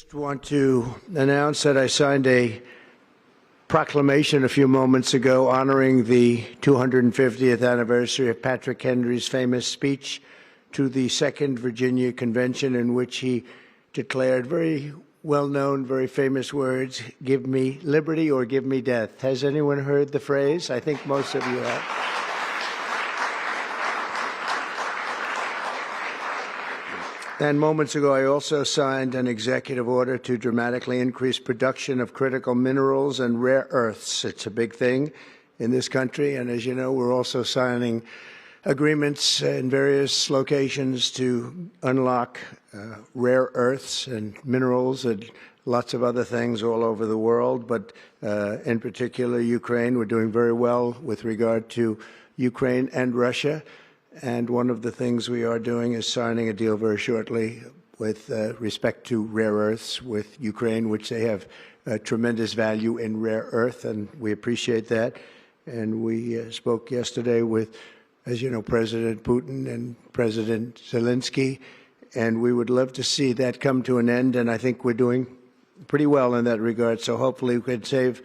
Just want to announce that I signed a proclamation a few moments ago honoring the 250th anniversary of Patrick Henry's famous speech to the Second Virginia Convention, in which he declared very well-known, very famous words, "Give me liberty or give me death." Has anyone heard the phrase? I think most of you have. And moments ago, I also signed an executive order to dramatically increase production of critical minerals and rare earths. It's a big thing in this country, and as you know, we're also signing agreements in various locations to unlock rare earths and minerals and lots of other things all over the world, but in particular Ukraine. We're doing very well with regard to Ukraine and Russia. And one of the things we are doing is signing a deal very shortly with respect to rare earths with Ukraine, which they have tremendous value in rare earth, and we appreciate that. And we spoke yesterday with, as you know, President Putin and President Zelensky, and we would love to see that come to an end, and I think we're doing pretty well in that regard. So hopefully we can save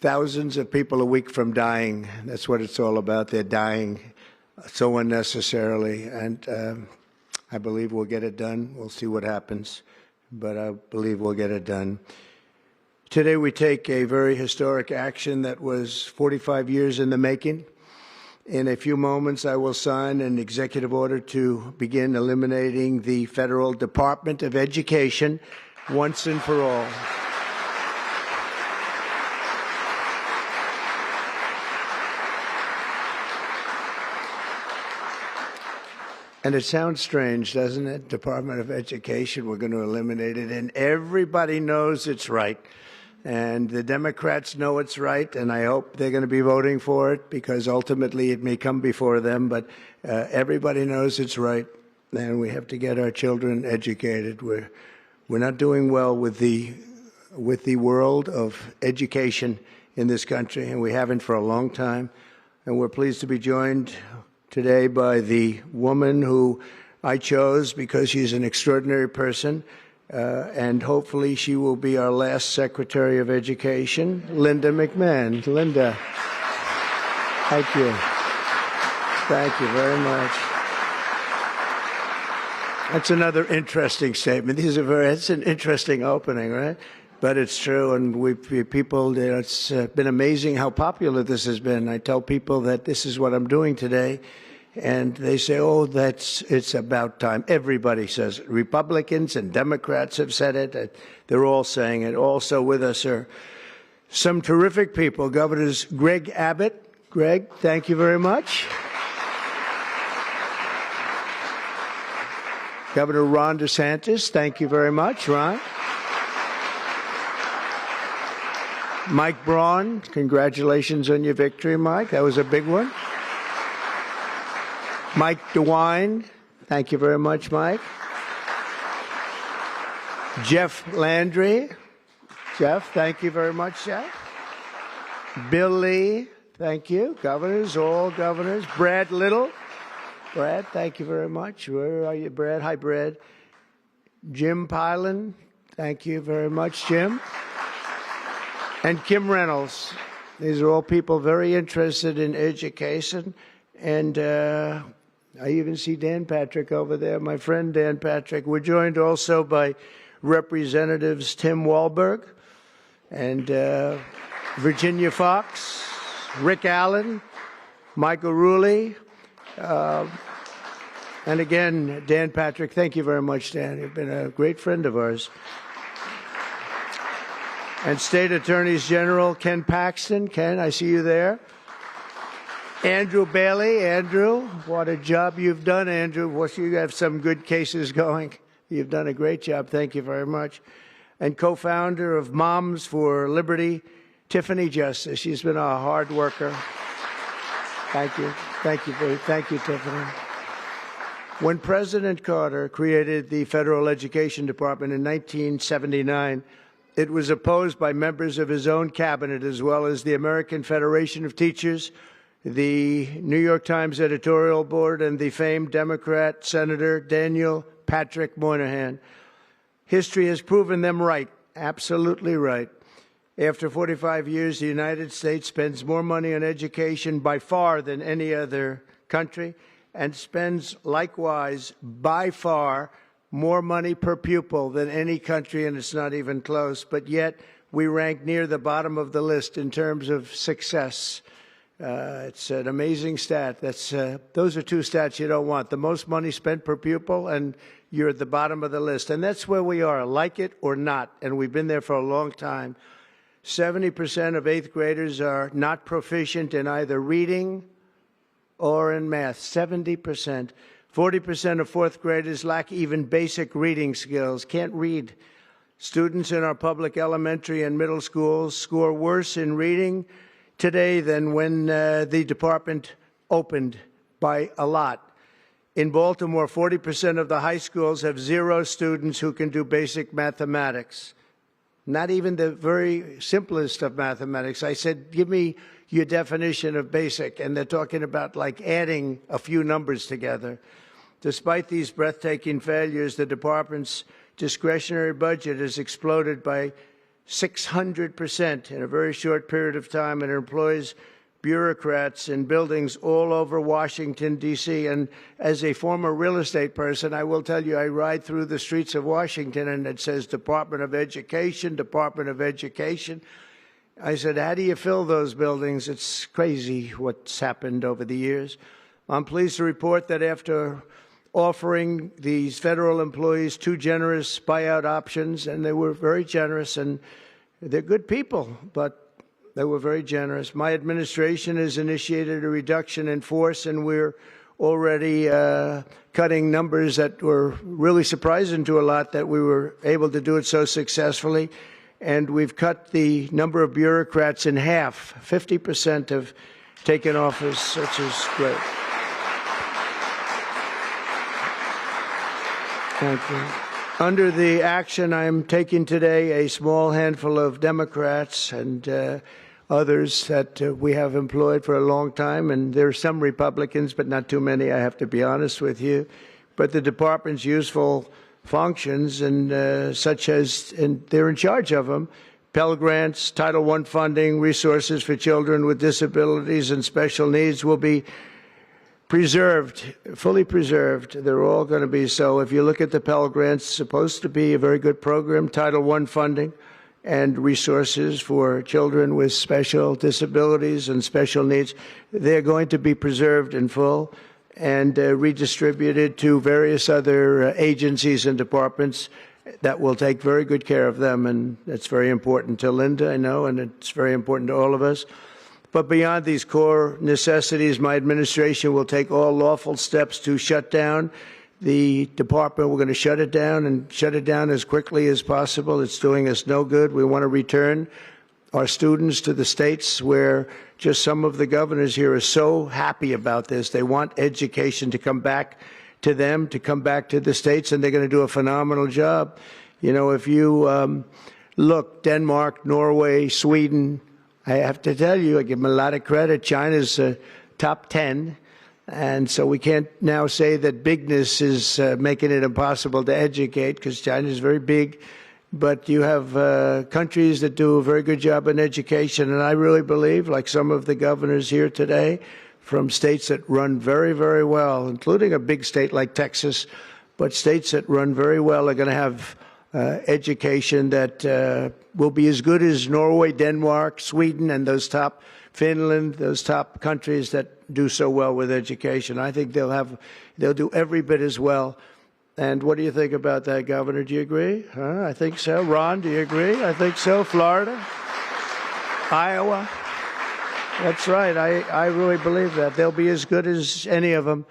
thousands of people a week from dying. That's what it's all about. They're dying so unnecessarily, and I believe we'll get it done. We'll see what happens, but I believe we'll get it done. Today we take a very historic action that was 45 years in the making. In a few moments, I will sign an executive order to begin eliminating the Federal Department of Education once and for all. And it sounds strange, doesn't it? Department of Education, we're going to eliminate it. And everybody knows it's right. And the Democrats know it's right, and I hope they're going to be voting for it, because ultimately it may come before them. But everybody knows it's right, and we have to get our children educated. We're not doing well with the world of education in this country, and we haven't for a long time. And we're pleased to be joined today by the woman who I chose because she's an extraordinary person, and hopefully she will be our last Secretary of Education, Linda McMahon. Linda, thank you. Thank you very much. That's another interesting statement. It's an interesting opening, right? But it's true, and it's been amazing how popular this has been. I tell people that this is what I'm doing today, and they say, "Oh, it's about time." Everybody says it. Republicans and Democrats have said it. They're all saying it. Also with us are some terrific people. Governors Greg Abbott. Greg, thank you very much. Governor Ron DeSantis, thank you very much, Ron. Mike Braun, congratulations on your victory, Mike. That was a big one. Mike DeWine, thank you very much, Mike. Jeff Landry. Jeff, thank you very much, Jeff. Bill Lee, thank you. Governors, all governors. Brad Little. Brad, thank you very much. Where are you, Brad? Hi, Brad. Jim Pilan, thank you very much, Jim. And Kim Reynolds. These are all people very interested in education. And I even see Dan Patrick over there, my friend Dan Patrick. We're joined also by Representatives Tim Walberg and Virginia Fox, Rick Allen, Michael Rulli, and again, Dan Patrick. Thank you very much, Dan. You've been a great friend of ours. And State Attorneys General Ken Paxton. Ken, I see you there. Andrew Bailey. Andrew, what a job you've done, Andrew. You have some good cases going. You've done a great job. Thank you very much. And co-founder of Moms for Liberty, Tiffany Justice. She's been a hard worker. Thank you. Thank you, Tiffany. When President Carter created the Federal Education Department in 1979, it was opposed by members of his own cabinet, as well as the American Federation of Teachers, the New York Times editorial board, and the famed Democrat Senator Daniel Patrick Moynihan. History has proven them right, absolutely right. After 45 years, the United States spends more money on education by far than any other country, and spends likewise by far more money per pupil than any country, and it's not even close. But yet we rank near the bottom of the list in terms of success. It's an amazing stat. Those are two stats you don't want. The most money spent per pupil, and you're at the bottom of the list. And that's where we are, like it or not. And we've been there for a long time. 70% of eighth graders are not proficient in either reading or in math. 70%. 40% of fourth graders lack even basic reading skills, can't read. Students in our public elementary and middle schools score worse in reading today than when the department opened, by a lot. In Baltimore, 40% of the high schools have 0 students who can do basic mathematics. Not even the very simplest of mathematics. I said, give me your definition of basic, and they're talking about like adding a few numbers together. Despite these breathtaking failures, the department's discretionary budget has exploded by 600% in a very short period of time, and it employs bureaucrats in buildings all over Washington, D.C. And as a former real estate person, I will tell you, I ride through the streets of Washington, and it says Department of Education, Department of Education. I said, how do you fill those buildings? It's crazy what's happened over the years. I'm pleased to report that after offering these federal employees 2 generous buyout options, and they were very generous, and they're good people, but they were very generous. My administration has initiated a reduction in force, and we're already cutting numbers that were really surprising to a lot, that we were able to do it so successfully. And we've cut the number of bureaucrats in half. 50% have taken office, which is great. Thank you. Under the action I'm taking today, a small handful of Democrats and others that we have employed for a long time, and there are some Republicans, but not too many, I have to be honest with you. But the department's useful functions, and such as, and they're in charge of them, Pell Grants, Title I funding, resources for children with disabilities and special needs will be preserved, fully preserved. They're all going to be so. If you look at the Pell Grants, it's supposed to be a very good program, Title I funding and resources for children with special disabilities and special needs. They're going to be preserved in full and redistributed to various other agencies and departments that will take very good care of them. And that's very important to Linda, I know, and it's very important to all of us. But beyond these core necessities, my administration will take all lawful steps to shut down the department. We're going to shut it down, and shut it down as quickly as possible. It's doing us no good. We want to return our students to the states where just some of the governors here are so happy about this. They want education to come back to them, to come back to the states, and they're going to do a phenomenal job. You know, if you look, Denmark, Norway, Sweden, I have to tell you, I give them a lot of credit. China's top 10. And so we can't now say that bigness is making it impossible to educate, because China is very big. But you have countries that do a very good job in education. And I really believe, like some of the governors here today, from states that run very, very well, including a big state like Texas, but states that run very well are going to have education that will be as good as Norway, Denmark, Sweden, and those top, Finland, those top countries that do so well with education. I think they'll do every bit as well. And what do you think about that, Governor? Do you agree? I think so. Ron, do you agree? I think so. Florida? Iowa? That's right. I really believe that. They'll be as good as any of them.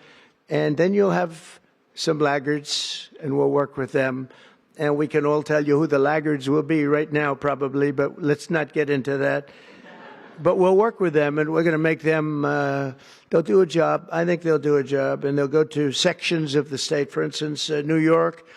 And then you'll have some laggards, and we'll work with them. And we can all tell you who the laggards will be right now, probably, but let's not get into that. But we'll work with them, and we're going to make them, they'll do a job. I think they'll do a job, and they'll go to sections of the state. For instance, New York,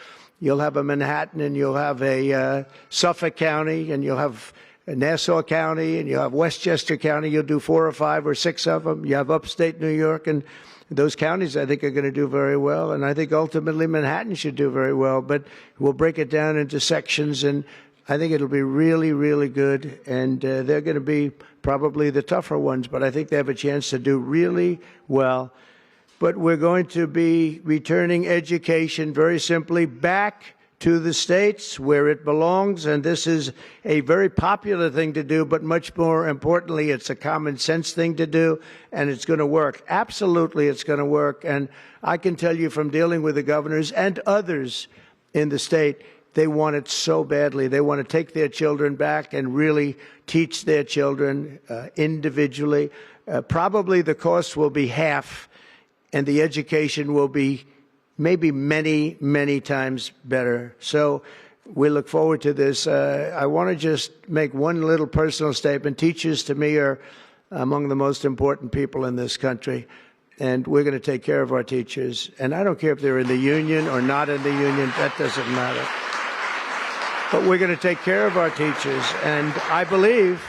you'll have a Manhattan, and you'll have a Suffolk County, and you'll have Nassau County, and you'll have Westchester County. You'll do 4 or 5 or 6 of them. You have upstate New York, and those counties, I think, are going to do very well. And I think ultimately Manhattan should do very well. But we'll break it down into sections, and I think it'll be really, really good. And they're going to be probably the tougher ones, but I think they have a chance to do really well. But we're going to be returning education very simply back to the states where it belongs, and this is a very popular thing to do, but much more importantly, it's a common sense thing to do, and it's going to work. Absolutely, it's going to work. And I can tell you from dealing with the governors and others in the state, they want it so badly. They want to take their children back and really teach their children individually. Probably the cost will be half, and the education will be maybe many, many times better. So we look forward to this. I want to just make one little personal statement. Teachers, to me, are among the most important people in this country, and we're going to take care of our teachers. And I don't care if they're in the union or not in the union. That doesn't matter. But we're going to take care of our teachers, and I believe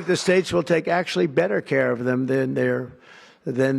the states will take actually better care of them than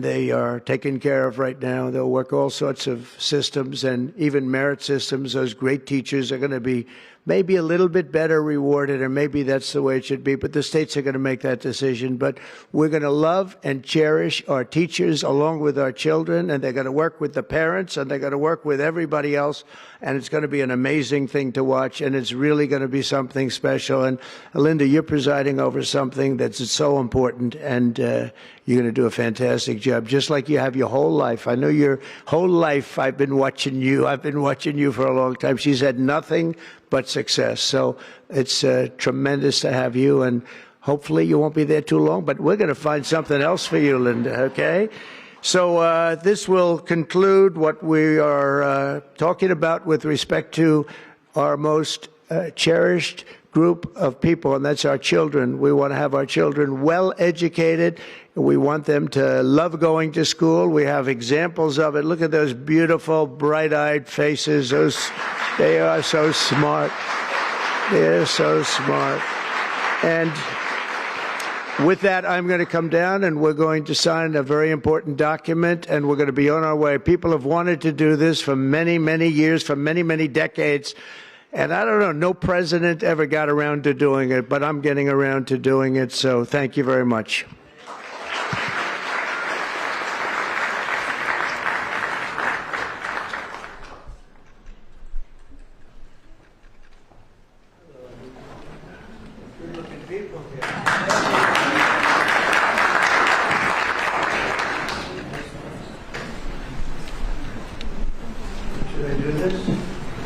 they are taken care of right now. They'll work all sorts of systems and even merit systems. Those great teachers are going to be maybe a little bit better rewarded, or maybe that's the way it should be, but the states are going to make that decision. But we're going to love and cherish our teachers along with our children, and they're going to work with the parents, and they're going to work with everybody else, and it's going to be an amazing thing to watch, and it's really going to be something special. And Linda, you're presiding over something that's so important, and you're going to do a fantastic job, just like you have your whole life. I know your whole life I've been watching you. I've been watching you for a long time. She's had nothing but success. So it's tremendous to have you, and hopefully you won't be there too long, but we're going to find something else for you, Linda, okay? So this will conclude what we are talking about with respect to our most cherished group of people, and that's our children. We want to have our children well educated. We want them to love going to school. We have examples of it. Look at those beautiful, bright-eyed faces. They are so smart. They're so smart. And with that, I'm going to come down, and we're going to sign a very important document, and we're going to be on our way. People have wanted to do this for many, many years, for many, many decades. And I don't know, no president ever got around to doing it, but I'm getting around to doing it. So thank you very much.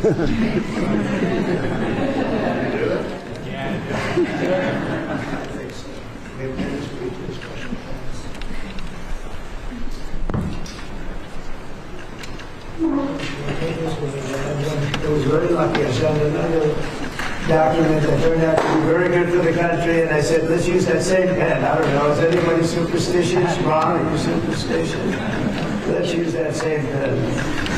I was very lucky. I signed another document that turned out to be very good for the country, and I said, let's use that same pen. I don't know, is anybody superstitious? Ron, are you superstitious? Let's use that same pen.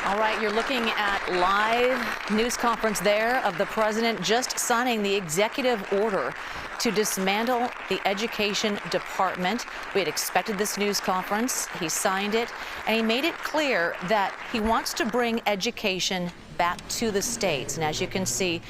All right, you're looking at live news conference there of the president just signing the executive order to dismantle the education department. We had expected this news conference. He signed it, and he made it clear that he wants to bring education back to the states. And as you can see,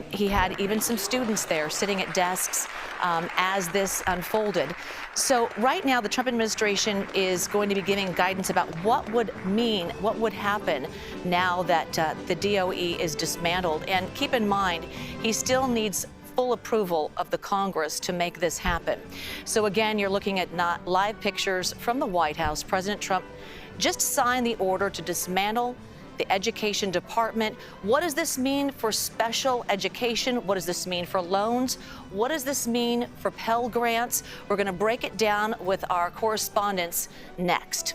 he had even some students there sitting at desks as this unfolded. So right now, the Trump administration is going to be giving guidance about what would happen now that the DOE is dismantled. And keep in mind, he still needs full approval of the Congress to make this happen. So again, you're looking at not live pictures from the White House. President Trump just signed the order to dismantle the education department. What does this mean for special education? What does this mean for loans? What does this mean for Pell Grants? We're going to break it down with our correspondents next.